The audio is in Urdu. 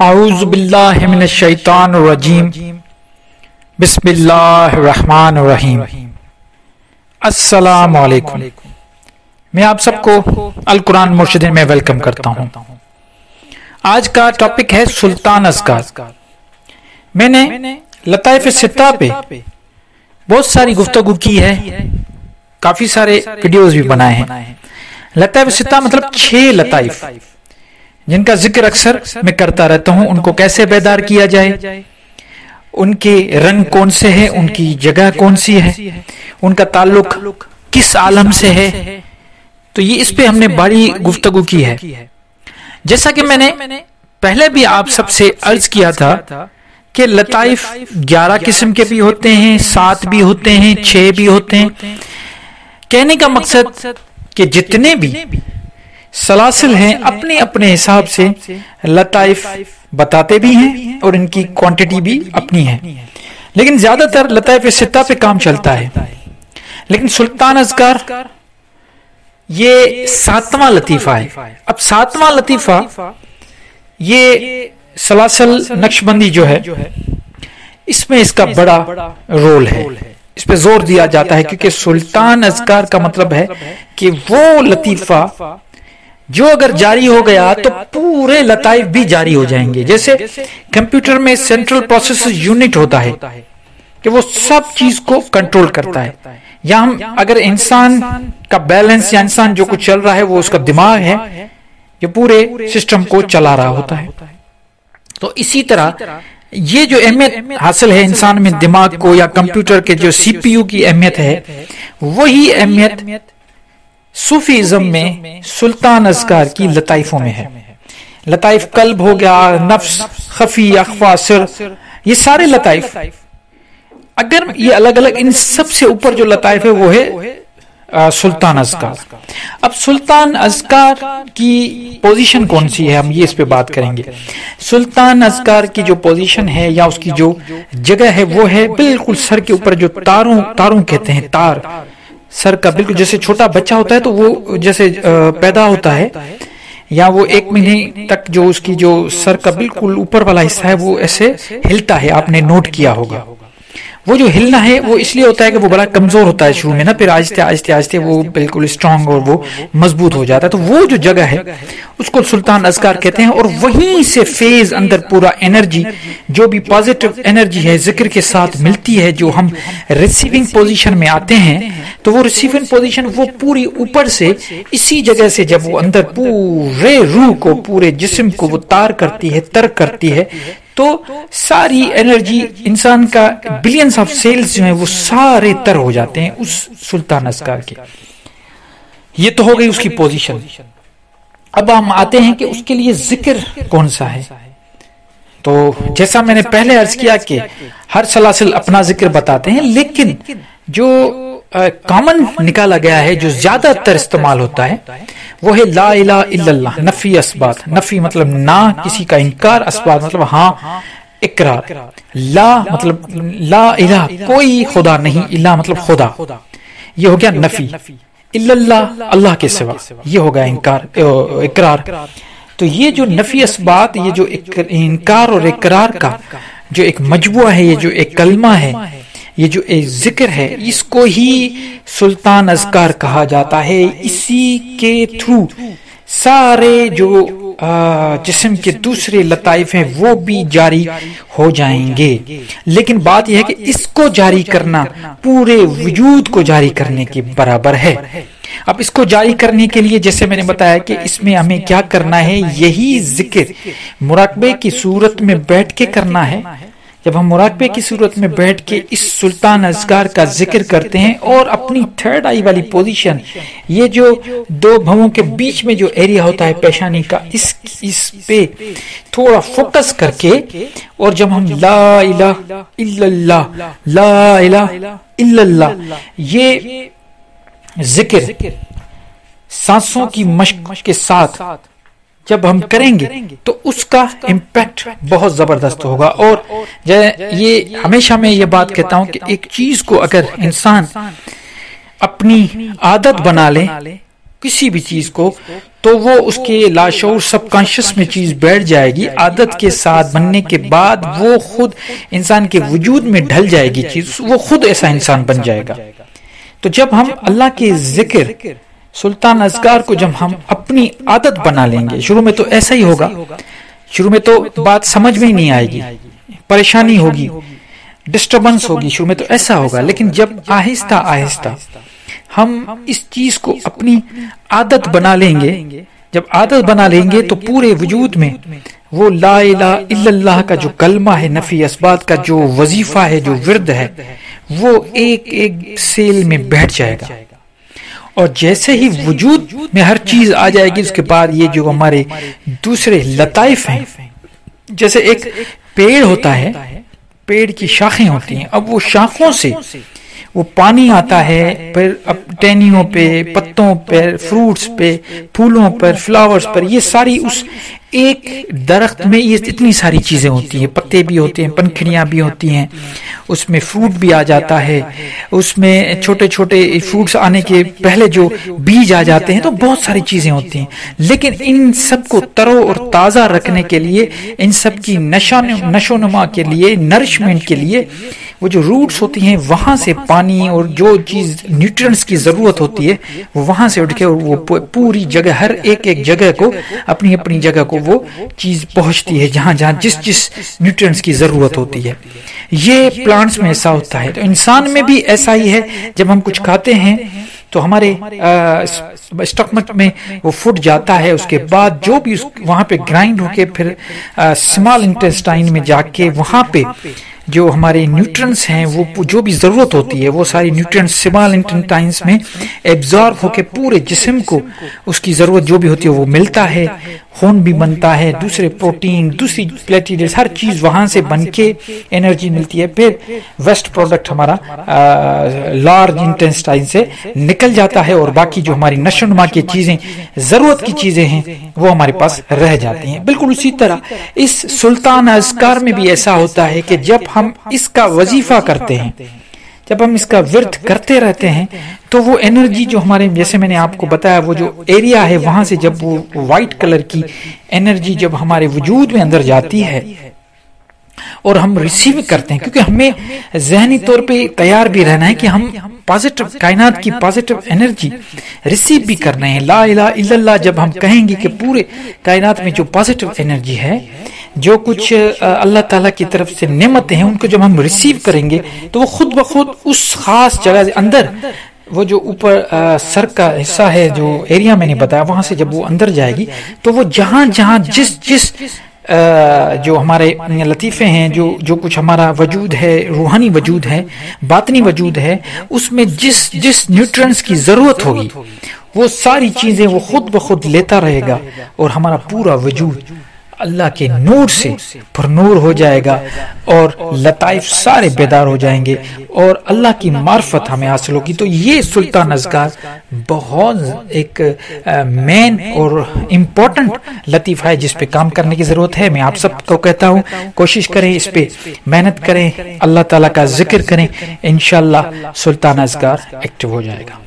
اعوذ باللہ من الشیطان الرجیم بسم اللہ الرحمن الرحیم۔ السلام علیکم، میں آپ سب کو القرآن مرشدین میں ویلکم کرتا ہوں۔ آج کا ٹاپک ہے سلطان اذکار۔ میں نے لطائف ستہ پہ بہت ساری گفتگو کی ہے، کافی سارے ویڈیوز بھی بنائے ہیں۔ لطائف ستہ مطلب 6 لطائف جن کا ذکر اکثر میں کرتا رہتا ہوں۔ ان کو کیسے بیدار کیا جائے، ان کے رنگ کون سے ہیں، ان کی جگہ کون سی ہے، ان کا تعلق کس عالم سے ہے، تو یہ اس پہ ہم نے بڑی گفتگو کی ہے۔ جیسا کہ میں نے پہلے بھی آپ سب سے عرض کیا تھا کہ لطائف 11 قسم کے بھی ہوتے ہیں، 7 بھی ہوتے ہیں، 6 بھی ہوتے ہیں۔ کہنے کا مقصد کہ جتنے بھی سلاسل ہیں اپنے اپنے حساب سے لطائف بتاتے بھی ہیں اور ان کی کوانٹیٹی بھی اپنی ہے، لیکن زیادہ تر لطائف ستہ پہ کام چلتا ہے۔ لیکن سلطان اذکار یہ 7واں لطیفہ ہے۔ اب 7واں لطیفہ یہ سلاسل نقشبندی جو ہے اس میں اس کا بڑا رول ہے، اس پہ زور دیا جاتا ہے، کیونکہ سلطان اذکار کا مطلب ہے کہ وہ لطیفہ جو اگر جاری ہو گیا تو پورے لطائف بھی جاری ہو جائیں گے۔ جیسے کمپیوٹر میں سینٹرل پروسیسر یونٹ ہوتا ہے کہ وہ سب چیز کو کنٹرول کرتا ہے، یا ہم اگر انسان کا بیلنس یا انسان جو کچھ چل رہا ہے وہ اس کا دماغ ہے، یہ پورے سسٹم کو چلا رہا ہوتا ہے۔ تو اسی طرح یہ جو اہمیت حاصل ہے انسان میں دماغ کو، یا کمپیوٹر کے جو سی پی یو کی اہمیت ہے، وہی اہمیت صوفیزم میں سلطان اذکار کی لطائفوں میں ہے۔ لطائف قلب ہو گیا، نفس، خفی، اخفا، سر، یہ سارے لطائف اگر یہ الگ الگ، ان سب سے اوپر جو لطائف ہے وہ ہے سلطان اذکار۔ اب سلطان اذکار کی پوزیشن کون سی ہے، ہم یہ اس پہ بات کریں گے۔ سلطان اذکار کی جو پوزیشن ہے یا اس کی جو جگہ ہے وہ ہے بالکل سر کے اوپر، جو تاروں کہتے ہیں، تار سر کا، بالکل جیسے چھوٹا بچہ ہوتا ہے تو وہ جیسے پیدا ہوتا ہے، یا وہ 1 مہینے تک جو اس کی جو سر کا بالکل اوپر والا حصہ ہے وہ ایسے ہلتا ہے، آپ نے نوٹ کیا ہوگا۔ وہ جو ہلنا ہے وہ اس لیے ہوتا ہے کہ وہ بڑا کمزور ہوتا ہے شروع میں نا، پھر آہستہ آہستہ آہستہ وہ بالکل اسٹرانگ اور وہ مضبوط ہو جاتا ہے۔ تو وہ جو جگہ ہے اس کو سلطان اذکار کہتے ہیں، اور وہیں سے فیض اندر پورا انرجی، جو بھی پازیٹیو انرجی ہے ذکر کے ساتھ ملتی ہے، جو ہم ریسیونگ پوزیشن میں آتے ہیں، تو وہ ریسیونگ پوزیشن وہ پوری اوپر سے اسی جگہ سے جب وہ اندر پورے روح کو، پورے جسم کو وہ تار کرتی ہے، ترک کرتی ہے، تو ساری انرجی انسان کا بلینز آف سیلز جو ہیں وہ سارے تر ہو جاتے ہیں اس سلطان اذکار کے۔ یہ تو ہو گئی اس کی پوزیشن۔ اب ہم آتے ہیں کہ اس کے لیے ذکر کون سا ہے۔ تو جیسا میں نے پہلے عرض کیا کہ ہر سلاسل اپنا ذکر بتاتے ہیں، لیکن جو کامن نکالا گیا ہے، جو زیادہ تر استعمال ہوتا ہے، وہ ہے لا الہ الا اللہ، نفی اسبات۔ نفی مطلب نہ کسی کا انکار، اسبات مطلب ہاں اقرار۔ لا مطلب لا الہ کوئی خدا نہیں، الہ مطلب خدا، یہ ہو گیا نفی۔ الا اللہ اللہ کے سوا، یہ ہو گیا اقرار۔ تو یہ جو نفی اسبات، یہ جو انکار اور اقرار کا جو ایک مجموعہ ہے، یہ جو ایک کلمہ ہے، یہ جو ایک ذکر ہے، اس کو ہی سلطان اذکار کہا جاتا ہے۔ اسی کے تھرو سارے جو جسم کے دوسرے لطائف ہیں وہ بھی جاری ہو جائیں گے۔ لیکن بات یہ ہے کہ اس کو جاری کرنا پورے وجود کو جاری کرنے کے برابر ہے۔ اب اس کو جاری کرنے کے لیے جیسے میں نے بتایا کہ اس میں ہمیں کیا کرنا ہے، یہی ذکر مراقبے کی صورت میں بیٹھ کے کرنا ہے۔ جب ہم مراقبے کی صورت میں بیٹھ کے اس سلطان اذکار کا ذکر کرتے ہیں اور اپنی تھرڈ آئی والی پوزیشن، یہ جو 2 بھووں کے بیچ میں جو ایریا ہوتا ہے پیشانی کا، اس پہ تھوڑا فوکس کر کے، اور جب ہم لا الہ الا اللہ، لا الہ الا اللہ، یہ ذکر سانسوں کی مشق کے ساتھ جب ہم کریں گے تو اس کا امپیکٹ بہت زبردست ہوگا۔ اور یہ ہمیشہ میں یہ بات کہتا ہوں کہ ایک چیز کو اگر انسان اپنی عادت بنا لے کسی بھی چیز کو، تو وہ اس کے لاشعور سب کانشس میں چیز بیٹھ جائے گی. عادت کے ساتھ بننے کے بعد وہ خود انسان کے وجود میں ڈھل جائے گی چیز، وہ خود ایسا انسان بن جائے گا. تو جب ہم اللہ کے ذکر سلطان اذکار کو جب ہم اپنی عادت بنا لیں گے، شروع میں تو ایسا ہی ہوگا، شروع میں تو بات سمجھ میں ہی نہیں آئے گی، پریشانی ہوگی، ڈسٹربنس ہوگی، شروع میں تو ایسا ہوگا. لیکن جب آہستہ آہستہ ہم اس چیز کو اپنی عادت بنا لیں گے، جب عادت بنا لیں گے تو پورے وجود میں وہ لا الہ الا اللہ کا جو کلمہ ہے، نفی اثبات کا جو وظیفہ ہے، جو ورد ہے، وہ ایک ایک سیل میں بیٹھ جائے گا. اور جیسے ہی وجود میں ہر چیز آ جائے گی، اس کے بعد یہ جو ہمارے دوسرے لطائف ہیں، جیسے ایک پیڑ ہوتا ہے، پیڑ کی شاخیں ہوتی ہیں، اب وہ شاخوں سے وہ پانی آتا ہے، پھر ٹہنیوں پہ، پتوں پر، فروٹس پہ، پھولوں پر، فلاورز پر، یہ ساری اس ایک درخت میں یہ اتنی ساری چیزیں ہوتی ہیں، پتے بھی ہوتے ہیں، پنکھڑیاں بھی ہوتی ہیں، اس میں فروٹ بھی آ جاتا ہے، اس میں چھوٹے چھوٹے فروٹس آنے کے پہلے جو بیج آ جاتے ہیں، تو بہت ساری چیزیں ہوتی ہیں. لیکن ان سب کو ترو اور تازہ رکھنے کے لیے، ان سب کی نشو نما کے لیے، نرشمنٹ کے لیے، وہ جو روٹس ہوتی ہیں وہاں سے پانی اور جو چیز نیوٹرینٹس کی ضرورت ہوتی ہے وہ وہاں سے اٹھ کے وہ پوری جگہ، ہر ایک ایک جگہ کو، اپنی اپنی جگہ کو وہ چیز پہنچتی ہے جہاں جہاں جس نیوٹرینٹس کی ضرورت ہوتی ہے. یہ پلانٹس میں ایسا ہوتا ہے، تو انسان میں بھی ایسا ہی ہے. جب ہم کچھ کھاتے ہیں تو ہمارے اسٹمک میں وہ فوڈ جاتا ہے، اس کے بعد جو بھی وہاں پہ گرائنڈ ہو کے پھر اسمال انٹسٹائن میں جا کے وہاں پہ جو ہمارے نیوٹرینٹس ہیں، وہ جو بھی ضرورت ہوتی ہے، وہ ساری نیوٹرینٹس اسمال انٹسٹائنس میں ایبزارب ہو کے پورے جسم کو اس کی ضرورت جو بھی ہوتی ہے وہ ملتا ہے. خون بھی بنتا ہے، دوسرے پروٹین، دوسری پلیٹلیٹس، ہر چیز وہاں سے بن کے انرجی ملتی ہے. پھر ویسٹ پروڈکٹ ہمارا لارج انٹسٹائن سے نکل جاتا ہے، اور باقی جو ہماری نشو نما کی چیزیں، ضرورت کی چیزیں ہیں، وہ ہمارے پاس رہ جاتی ہیں. بالکل اسی طرح اس سلطان اذکار میں بھی ایسا ہوتا ہے کہ جب ہم اس کا وظیفہ کرتے ہیں، جب ہم اس کا ورد کرتے رہتے ہیں، تو وہ انرجی جو ہمارے، جیسے میں نے آپ کو بتایا، وہ جو ایریا ہے وہاں سے جب وہ وائٹ کلر کی انرجی جب ہمارے وجود میں اندر جاتی ہے اور ہم ریسیو کرتے ہیں، کیونکہ ہمیں ذہنی طور پہ تیار بھی رہنا ہے کہ ہم پازیٹیو کائنات کی پازیٹیو انرجی ریسیو بھی کرنا ہے. لا الہ الا اللہ جب ہم کہیں گے کہ پورے کائنات میں جو پازیٹیو انرجی ہے، جو کچھ اللہ تعالیٰ کی طرف سے نعمتیں ہیں، ان کو جب ہم ریسیو کریں گے تو وہ خود بخود اس خاص جگہ اندر، وہ جو اوپر سر کا حصہ ہے، جو ایریا میں نے بتایا، وہاں سے جب وہ اندر جائے گی تو وہ جہاں جہاں جس جو ہمارے لطیفے ہیں، جو کچھ ہمارا وجود ہے، روحانی وجود ہے، باطنی وجود ہے، اس میں جس نیوٹرینٹس کی ضرورت ہوگی، وہ ساری چیزیں وہ خود بخود لیتا رہے گا، اور ہمارا پورا وجود اللہ کے نور سے پر نور ہو جائے گا، اور لطائف سارے بیدار ہو جائیں گے، اور اللہ کی معرفت ہمیں حاصل ہوگی. تو یہ سلطان اذکار بہت ایک مین اور امپورٹنٹ لطیفہ ہے جس پہ کام کرنے کی ضرورت ہے. میں آپ سب کو کہتا ہوں کوشش کریں، اس پہ محنت کریں، اللہ تعالیٰ کا ذکر کریں، انشاءاللہ سلطان اذکار ایکٹیو ہو جائے گا.